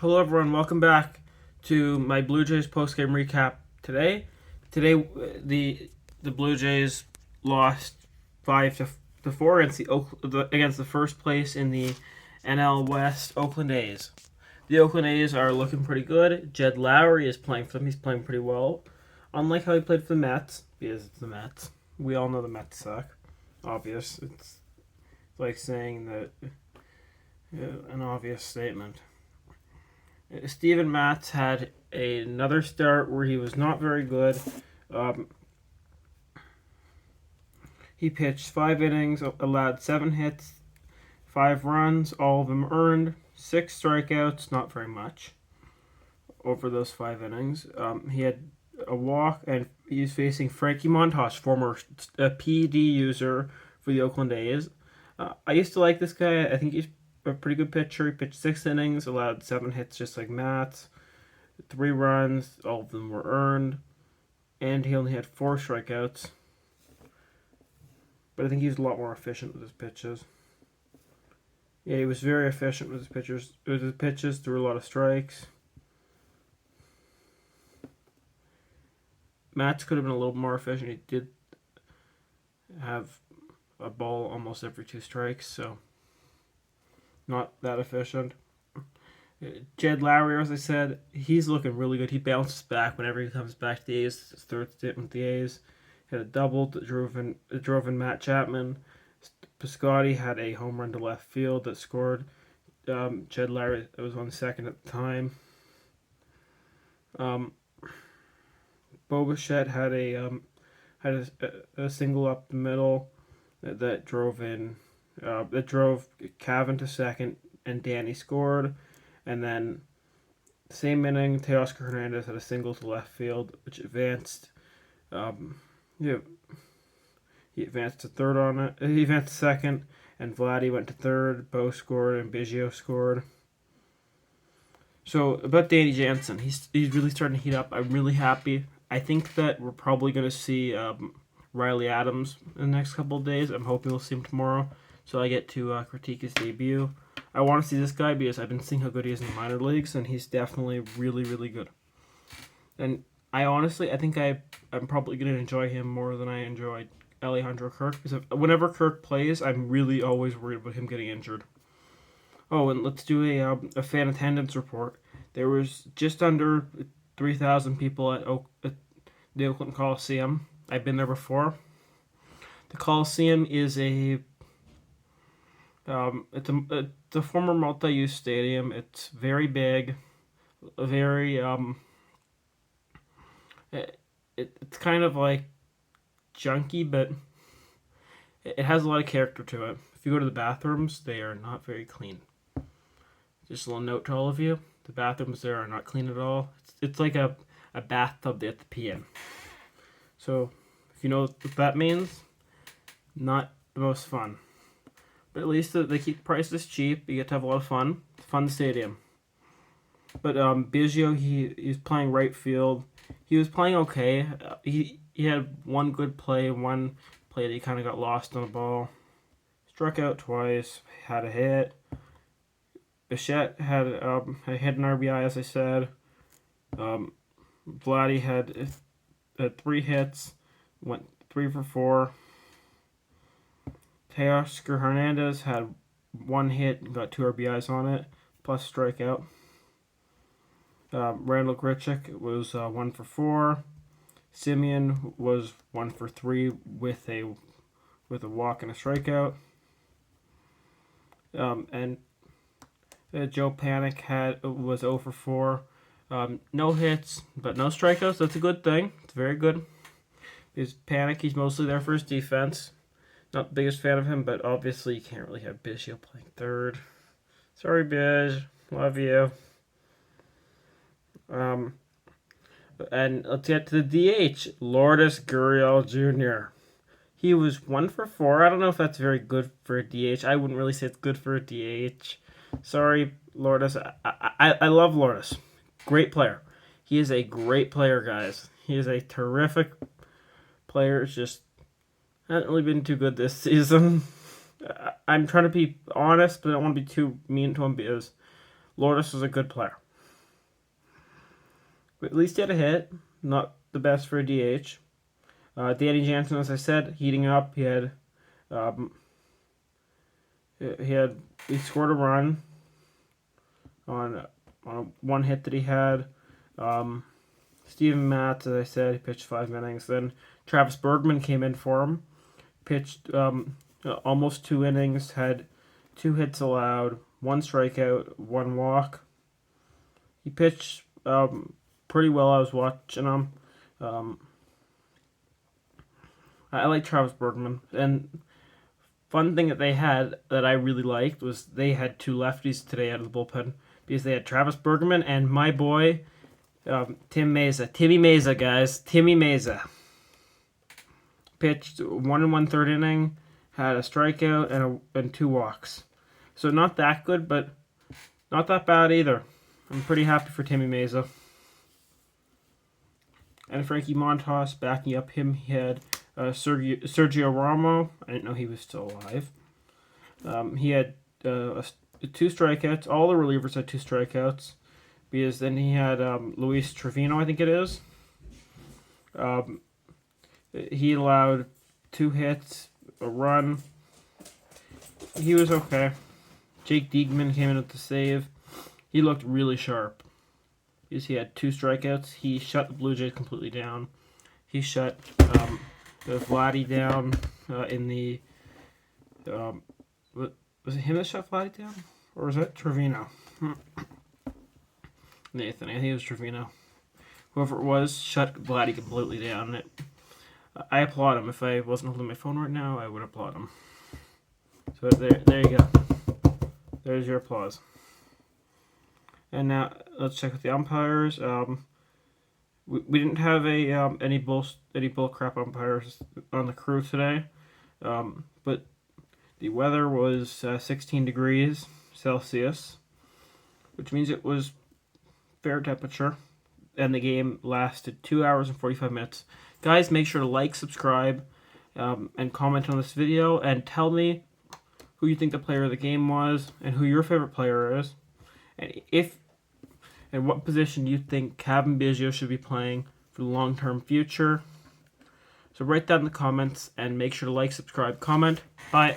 Hello everyone, welcome back to my Blue Jays post-game recap today. The Blue Jays lost 5-4 against the first place in the NL West Oakland A's. The Oakland A's are looking pretty good. Jed Lowry is playing for them. He's playing pretty well. Unlike how he played for the Mets, because it's the Mets. We all know the Mets suck. Obvious. It's like saying that an obvious statement. Steven Matz had another start where he was not very good. He pitched 5 innings, allowed 7 hits, 5 runs, all of them earned, 6 strikeouts, not very much over those 5 innings. He had a walk, and he's facing Frankie Montas, former PD user for the Oakland A's. I used to like this guy. I think he's a pretty good pitcher. He pitched 6 innings, allowed 7 hits just like Matt's, 3 runs, all of them were earned, and he only had 4 strikeouts. But I think he was a lot more efficient with his pitches. Yeah, he was very efficient with his pitches, threw a lot of strikes. Matt's could have been a little more efficient. He did have a ball almost every 2 strikes, so not that efficient. Jed Lowry, as I said, he's looking really good. He bounces back whenever he comes back to the A's. His third stint with the A's. He had a double that drove in Matt Chapman. Piscotty had a home run to left field that scored. Jed Lowry was on second at the time. Bo Bichette had a single up the middle that drove Cavan to second, and Danny scored. And then, same inning, Teoscar Hernandez had a single to left field, which advanced. He advanced to third on it. He advanced to second, and Vladdy went to third. Bo scored, and Biggio scored. So about Danny Jansen, he's really starting to heat up. I'm really happy. I think that we're probably going to see Riley Adams in the next couple of days. I'm hoping we'll see him tomorrow, so I get to critique his debut. I want to see this guy because I've been seeing how good he is in the minor leagues, and he's definitely really, really good. And I think I'm probably going to enjoy him more than I enjoyed Alejandro Kirk, because whenever Kirk plays, I'm really always worried about him getting injured. Oh, and let's do a fan attendance report. There was just under 3,000 people at the Oakland Coliseum. I've been there before. The Coliseum is it's a former multi-use stadium. It's very big, very it's kind of like junky, but it has a lot of character to it. If you go to the bathrooms, they are not very clean. Just a little note to all of you: the bathrooms there are not clean at all. It's like a bathtub they have to pee in. So if you know what that means, not the most fun. But at least they keep prices cheap. You get to have a lot of fun. It's a fun stadium. But Biggio, he's playing right field. He was playing okay. He had one good play, one play that he kind of got lost on the ball. Struck out twice, had a hit. Bichette had a hit an RBI, as I said. Vladdy had 3 hits, went 3 for 4. Teoscar Hernandez had 1 hit and got 2 RBIs on it, plus strikeout. Randall Grichuk was 1 for 4. Semien was 1 for 3 with a walk and a strikeout. And Joe Panic was 0 for 4. No hits, but no strikeouts. That's a good thing. It's very good. Because Panic, he's mostly there for his defense. Not the biggest fan of him, but obviously you can't really have Biggio playing third. Sorry, Biz. Love you. And let's get to the DH. Lourdes Gurriel Jr. He was 1 for 4. I don't know if that's very good for a DH. I wouldn't really say it's good for a DH. Sorry, Lourdes. I love Lourdes. Great player. He is a great player, guys. He is a terrific player. It's just hasn't really been too good this season. I'm trying to be honest, but I don't want to be too mean to him because Lourdes is a good player. But at least he had a hit. Not the best for a DH. Danny Jansen, as I said, heating up. Um, he scored a run on one hit that he had. Steven Matz, as I said, he pitched 5 innings. Then Travis Bergman came in for him, pitched almost 2 innings, had 2 hits allowed, 1 strikeout, 1 walk. He pitched pretty well. I was watching him. I like Travis Bergman. And fun thing that they had that I really liked was they had 2 lefties today out of the bullpen because they had Travis Bergman and my boy Tim Meza. Timmy Meza, guys. Timmy Meza. Pitched 1 1/3 inning, had a strikeout and 2 walks. So not that good, but not that bad either. I'm pretty happy for Timmy Meza. And Frankie Montas backing up him. He had Sergio Ramo. I didn't know he was still alive. He had 2 strikeouts. All the relievers had 2 strikeouts. Because then he had Luis Trevino, I think it is. He allowed 2 hits, a run. He was okay. Jake Diekman came in with the save. He looked really sharp. Because he had 2 strikeouts. He shut the Blue Jays completely down. He shut Vladdy down in the... was it him that shut Vladdy down? Or was that Trevino? Nathan, I think it was Trevino. Whoever it was shut Vladdy completely down. I applaud him. If I wasn't holding my phone right now, I would applaud him. So there you go. There's your applause. And now let's check with the umpires. We didn't have any bull crap umpires on the crew today, but the weather was 16 degrees Celsius, which means it was fair temperature, and the game lasted 2 hours and 45 minutes. Guys, make sure to like, subscribe, and comment on this video, and tell me who you think the player of the game was, and who your favorite player is, and what position you think Cavan Biggio should be playing for the long-term future. So write that in the comments, and make sure to like, subscribe, comment. Bye.